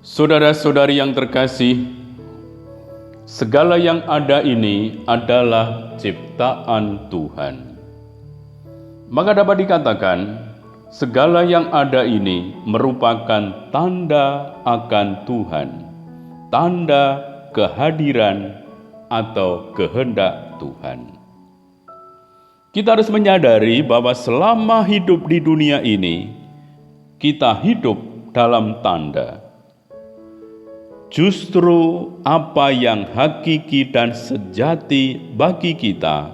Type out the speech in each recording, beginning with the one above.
Saudara-saudari yang terkasih, segala yang ada ini adalah ciptaan Tuhan. Maka dapat dikatakan, segala yang ada ini merupakan tanda akan Tuhan, tanda kehadiran atau kehendak Tuhan. Kita harus menyadari bahwa selama hidup di dunia ini, kita hidup dalam tanda. Justru apa yang hakiki dan sejati bagi kita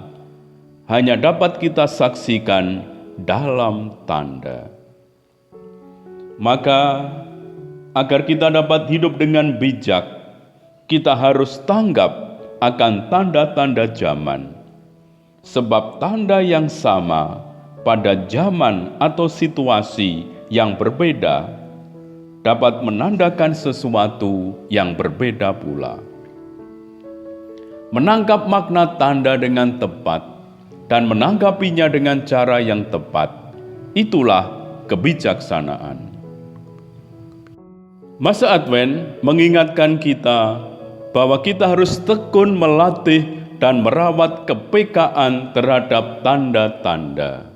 hanya dapat kita saksikan dalam tanda. Maka, agar kita dapat hidup dengan bijak, kita harus tanggap akan tanda-tanda zaman. Sebab tanda yang sama pada zaman atau situasi yang berbeda dapat menandakan sesuatu yang berbeda pula. Menangkap makna tanda dengan tepat dan menanggapinya dengan cara yang tepat, itulah kebijaksanaan. Masa Advent mengingatkan kita bahwa kita harus tekun melatih dan merawat kepekaan terhadap tanda-tanda.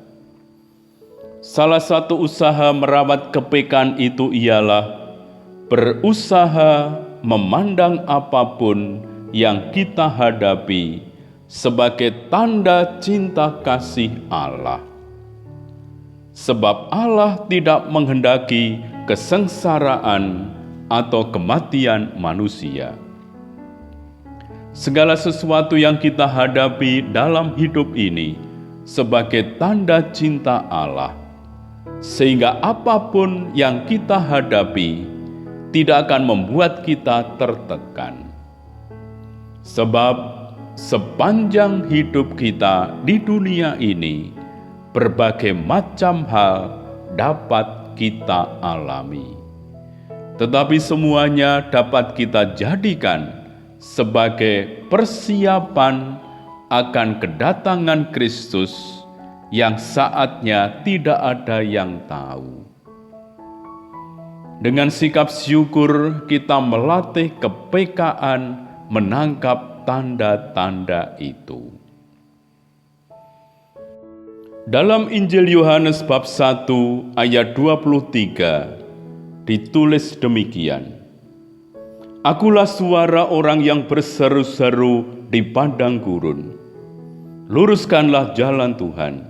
Salah satu usaha merawat kepekaan itu ialah berusaha memandang apapun yang kita hadapi sebagai tanda cinta kasih Allah. Sebab Allah tidak menghendaki kesengsaraan atau kematian manusia. Segala sesuatu yang kita hadapi dalam hidup ini sebagai tanda cinta Allah, sehingga apapun yang kita hadapi tidak akan membuat kita tertekan. Sebab sepanjang hidup kita di dunia ini, berbagai macam hal dapat kita alami. Tetapi semuanya dapat kita jadikan sebagai persiapan akan kedatangan Kristus yang saatnya tidak ada yang tahu. Dengan sikap syukur kita melatih kepekaan menangkap tanda-tanda itu. Dalam Injil Yohanes bab 1 ayat 23 ditulis demikian, "Akulah suara orang yang berseru-seru di padang gurun, luruskanlah jalan Tuhan."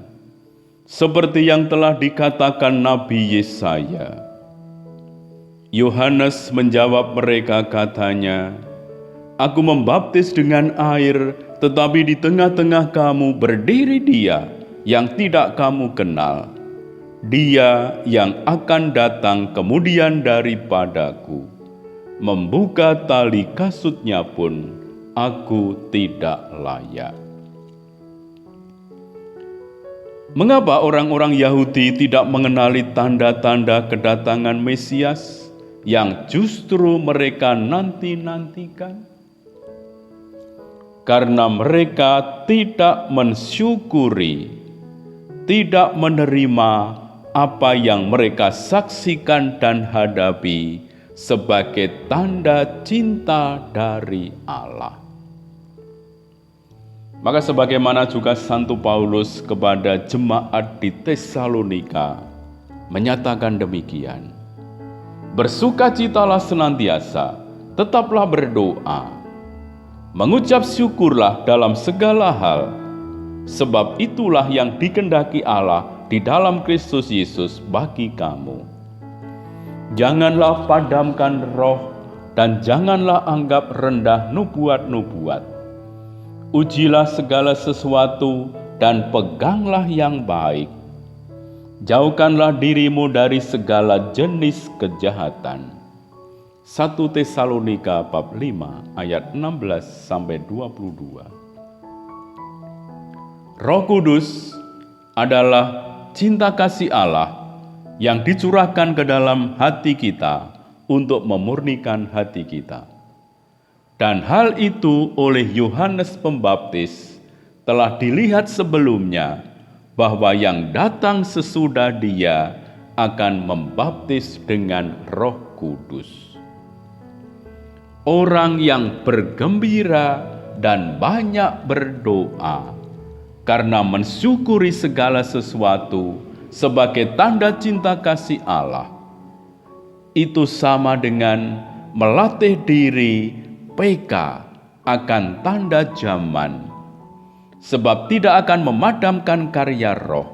Seperti yang telah dikatakan Nabi Yesaya. Yohanes menjawab mereka katanya, "Aku membaptis dengan air, tetapi di tengah-tengah kamu berdiri Dia yang tidak kamu kenal. Dia yang akan datang kemudian daripadaku. Membuka tali kasutnya pun aku tidak layak." Mengapa orang-orang Yahudi tidak mengenali tanda-tanda kedatangan Mesias yang justru mereka nanti-nantikan? Karena mereka tidak mensyukuri, tidak menerima apa yang mereka saksikan dan hadapi sebagai tanda cinta dari Allah. Maka sebagaimana juga Santo Paulus kepada jemaat di Tesalonika menyatakan demikian, "Bersukacitalah senantiasa, tetaplah berdoa, mengucap syukurlah dalam segala hal, sebab itulah yang dikehendaki Allah di dalam Kristus Yesus bagi kamu. Janganlah padamkan roh dan janganlah anggap rendah nubuat-nubuat. Ujilah segala sesuatu dan peganglah yang baik. Jauhkanlah dirimu dari segala jenis kejahatan." 1 Tesalonika bab 5 ayat 16-22. Roh Kudus adalah cinta kasih Allah yang dicurahkan ke dalam hati kita untuk memurnikan hati kita. Dan hal itu oleh Yohanes Pembaptis telah dilihat sebelumnya bahwa yang datang sesudah dia akan membaptis dengan Roh Kudus. orang yang bergembira dan banyak berdoa, karena mensyukuri segala sesuatu sebagai tanda cinta kasih Allah. Itu sama dengan melatih diri peka akan tanda zaman, sebab tidak akan memadamkan karya roh,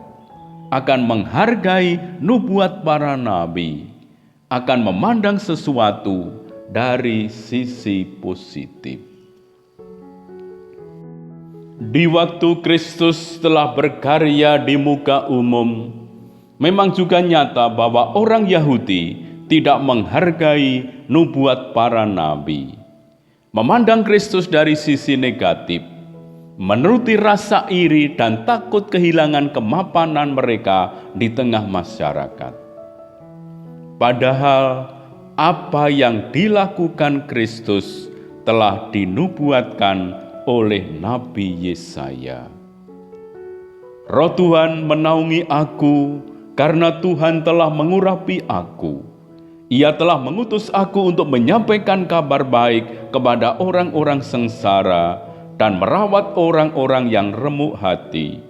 akan menghargai nubuat para nabi, akan memandang sesuatu dari sisi positif. Di waktu Kristus telah berkarya di muka umum, memang juga nyata bahwa orang Yahudi tidak menghargai nubuat para nabi, memandang Kristus dari sisi negatif, menuruti rasa iri dan takut kehilangan kemapanan mereka di tengah masyarakat. Padahal apa yang dilakukan Kristus telah dinubuatkan oleh Nabi Yesaya. Roh Tuhan menaungi aku, karena Tuhan telah mengurapi aku. Ia telah mengutus aku untuk menyampaikan kabar baik kepada orang-orang sengsara dan merawat orang-orang yang remuk hati,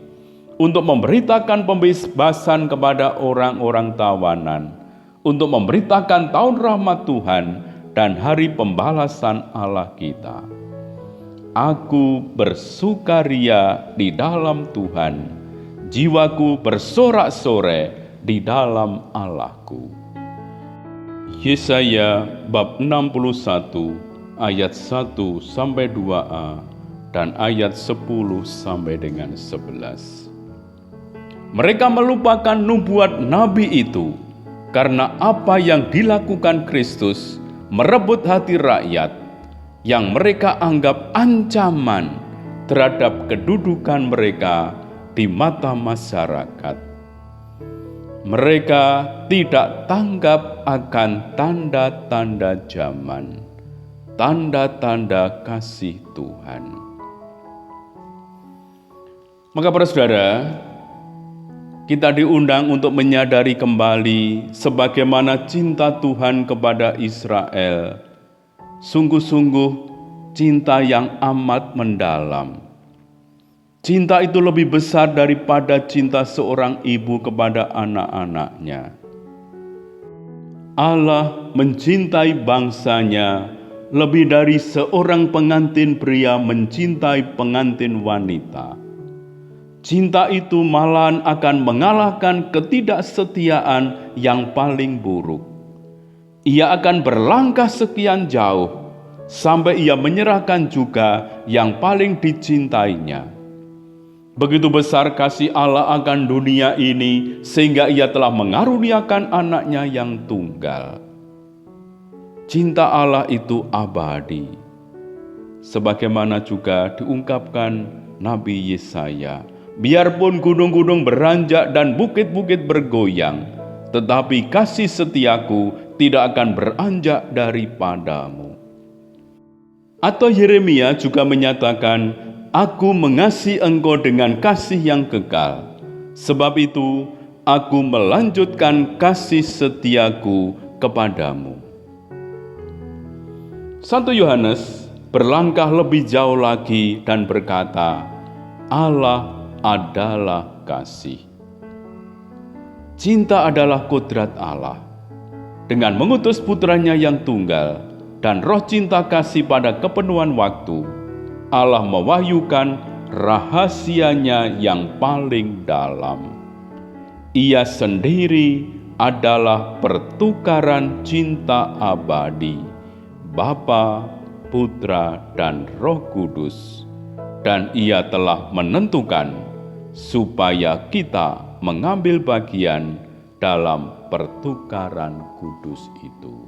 untuk memberitakan pembebasan kepada orang-orang tawanan, untuk memberitakan tahun rahmat Tuhan dan hari pembalasan Allah kita. Aku bersukaria di dalam Tuhan, jiwaku bersorak-sorai di dalam Allahku. Yesaya bab 61 ayat 1-2a dan ayat 10 sampai dengan 11. Mereka melupakan nubuat nabi itu karena apa yang dilakukan Kristus merebut hati rakyat yang mereka anggap ancaman terhadap kedudukan mereka di mata masyarakat. Mereka tidak tanggap akan tanda-tanda zaman, tanda-tanda kasih Tuhan. Maka para saudara, kita diundang untuk menyadari kembali sebagaimana cinta Tuhan kepada Israel, sungguh-sungguh cinta yang amat mendalam. Cinta itu lebih besar daripada cinta seorang ibu kepada anak-anaknya. Allah mencintai bangsanya lebih dari seorang pengantin pria mencintai pengantin wanita. Cinta itu malahan akan mengalahkan ketidaksetiaan yang paling buruk. Ia akan berlangkah sekian jauh sampai ia menyerahkan juga yang paling dicintainya. Begitu besar kasih Allah akan dunia ini, sehingga ia telah mengaruniakan anaknya yang tunggal. Cinta Allah itu abadi, sebagaimana juga diungkapkan Nabi Yesaya. Biarpun gunung-gunung beranjak dan bukit-bukit bergoyang, tetapi kasih setiaku tidak akan beranjak daripadamu. Atau Yeremia juga menyatakan, Aku mengasihi engkau dengan kasih yang kekal. Sebab itu, aku melanjutkan kasih setiaku kepadamu. Santo Yohanes berlangkah lebih jauh lagi dan berkata, Allah adalah kasih. Cinta adalah kodrat Allah. Dengan mengutus putranya yang tunggal dan roh cinta kasih pada kepenuhan waktu, Allah mewahyukan rahasianya yang paling dalam. Ia sendiri adalah pertukaran cinta abadi, Bapa, Putra, dan Roh Kudus. Dan ia telah menentukan supaya kita mengambil bagian dalam pertukaran kudus itu.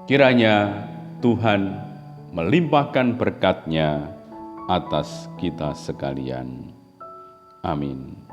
Kiranya Tuhan melimpahkan berkat-Nya atas kita sekalian. Amin.